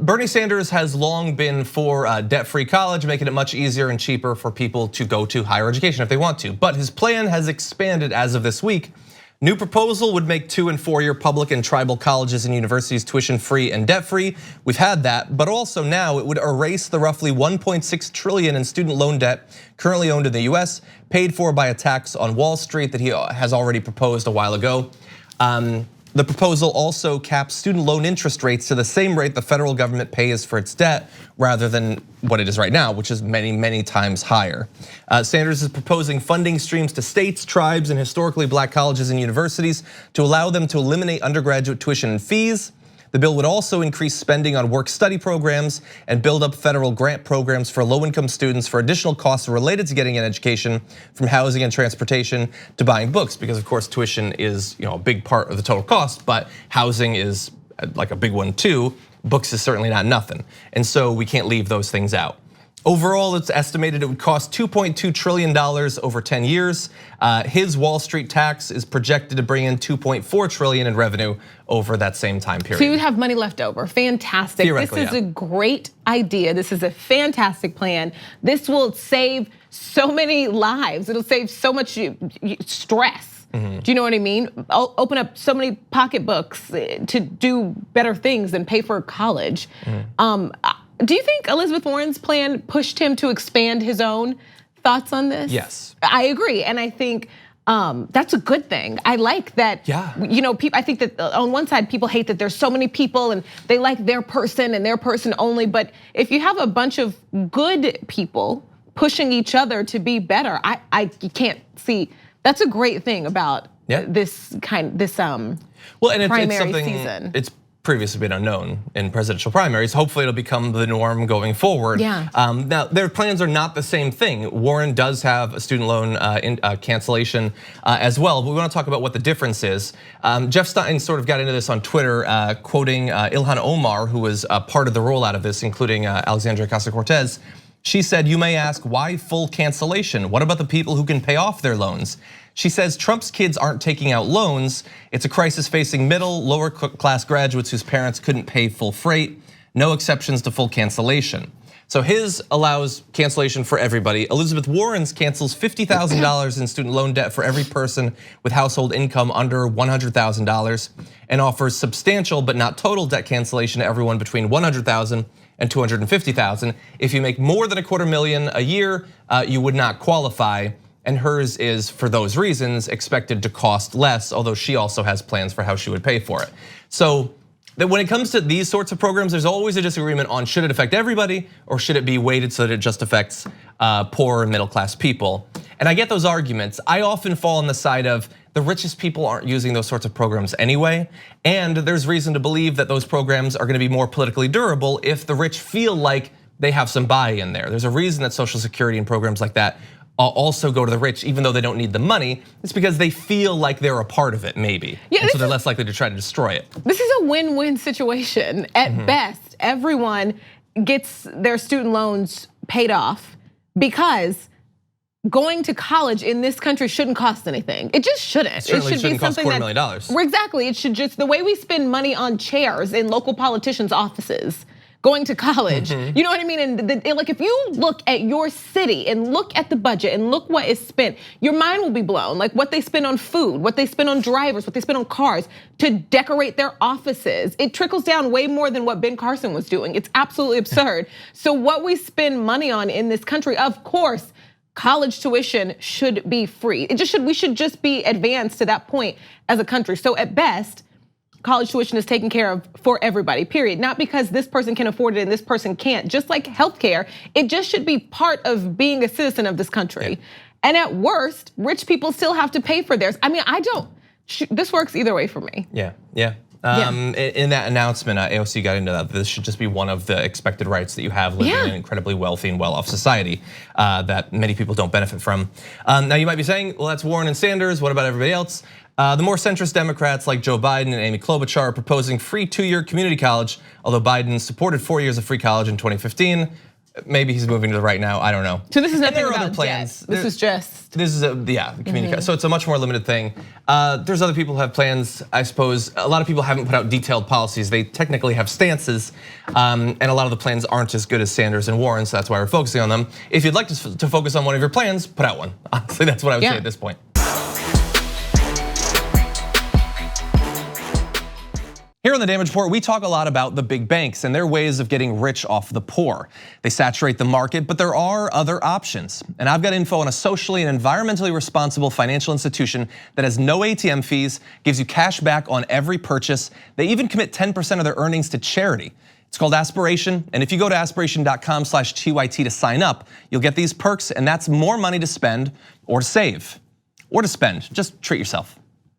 Bernie Sanders has long been for debt-free college, making it much easier and cheaper for people to go to higher education if they want to. But his plan has expanded as of this week. New proposal would make 2- and 4-year public and tribal colleges and universities tuition-free and debt-free. We've had that, but also now it would erase the roughly 1.6 trillion in student loan debt currently owned in the US, paid for by a tax on Wall Street that he has already proposed a while ago. The proposal also caps student loan interest rates to the same rate the federal government pays for its debt, rather than what it is right now, which is many, many times higher. Sanders is proposing funding streams to states, tribes, and historically black colleges and universities to allow them to eliminate undergraduate tuition and fees. The bill would also increase spending on work-study programs and build up federal grant programs for low-income students for additional costs related to getting an education, from housing and transportation to buying books, because of course tuition is a big part of the total cost, but housing is like a big one too. Books is certainly not nothing, and so we can't leave those things out. Overall, it's estimated it would cost $2.2 trillion over 10 years. His Wall Street tax is projected to bring in $2.4 trillion in revenue over that same time period. So you would have money left over, fantastic. This is a great idea. This is a fantastic plan. This will save so many lives. It'll save so much stress. Do you know what I mean? Open up so many pocketbooks to do better things and pay for college. Do you think Elizabeth Warren's plan pushed him to expand his own? Thoughts on this? Yes. I agree, and I think that's a good thing. I like that. Yeah. I think that on one side, people hate that there's so many people and they like their person and their person only. But if you have a bunch of good people pushing each other to be better, I can't see. That's a great thing about this well, and primary it's something, season. It's previously been unknown in presidential primaries. Hopefully it'll become the norm going forward. Yeah. Now their plans are not the same thing. Warren does have a student loan cancellation as well, but we want to talk about what the difference is. Jeff Stein sort of got into this on Twitter, quoting Ilhan Omar, who was part of the rollout of this, including Alexandria Ocasio-Cortez. She said, "You may ask, why full cancellation? What about the people who can pay off their loans?" She says Trump's kids aren't taking out loans. It's a crisis facing middle, lower class graduates whose parents couldn't pay full freight. No exceptions to full cancellation. So his allows cancellation for everybody. Elizabeth Warren's cancels $50,000 in student loan debt for every person with household income under $100,000, and offers substantial but not total debt cancellation to everyone between $100,000 and $250,000. If you make more than $250,000 a year, you would not qualify. And hers is, for those reasons, expected to cost less, although she also has plans for how she would pay for it. So that when it comes to these sorts of programs, there's always a disagreement on should it affect everybody or should it be weighted so that it just affects poor and middle class people. And I get those arguments. I often fall on the side of the richest people aren't using those sorts of programs anyway. And there's reason to believe that those programs are gonna be more politically durable if the rich feel like they have some buy-in there. There's a reason that Social Security and programs like that also go to the rich, even though they don't need the money. It's because they feel like they're a part of it, maybe. And so they're less likely to try to destroy it. This is a win-win situation. At best, everyone gets their student loans paid off because going to college in this country shouldn't cost anything. It just shouldn't. It certainly shouldn't cost $250,000. Exactly, it should just, the way we spend money on chairs in local politicians' offices, going to college, you know what I mean? And like if you look at your city and look at the budget and look what is spent, your mind will be blown. Like what they spend on food, what they spend on drivers, what they spend on cars to decorate their offices. It trickles down way more than what Ben Carson was doing. It's absolutely absurd. So what we spend money on in this country, of course, college tuition should be free. We should just be advanced to that point as a country. So at best, college tuition is taken care of for everybody, period. Not because this person can afford it and this person can't. Just like healthcare, it just should be part of being a citizen of this country. Yeah. And at worst, rich people still have to pay for theirs. I mean, this works either way for me. Yeah. In that announcement, AOC got into that. This should just be one of the expected rights that you have living in an incredibly wealthy and well-off society that many people don't benefit from. Now you might be saying, well, that's Warren and Sanders. What about everybody else? The more centrist Democrats like Joe Biden and Amy Klobuchar are proposing free 2-year community college, although Biden supported 4 years of free college in 2015. Maybe he's moving to the right now. I don't know. So this is And nothing there are about other plans. debt. This is just. This is so it's a much more limited thing. There's other people who have plans. I suppose a lot of people haven't put out detailed policies. They technically have stances, and a lot of the plans aren't as good as Sanders and Warren. So that's why we're focusing on them. If you'd like to focus on one of your plans, put out one. Honestly, that's what I would say at this point. Here on the Damage Report, we talk a lot about the big banks and their ways of getting rich off the poor. They saturate the market, but there are other options. And I've got info on a socially and environmentally responsible financial institution that has no ATM fees, gives you cash back on every purchase. They even commit 10% of their earnings to charity. It's called Aspiration, and if you go to aspiration.com/TYT to sign up, you'll get these perks, and that's more money to spend or to save or to spend. Just treat yourself.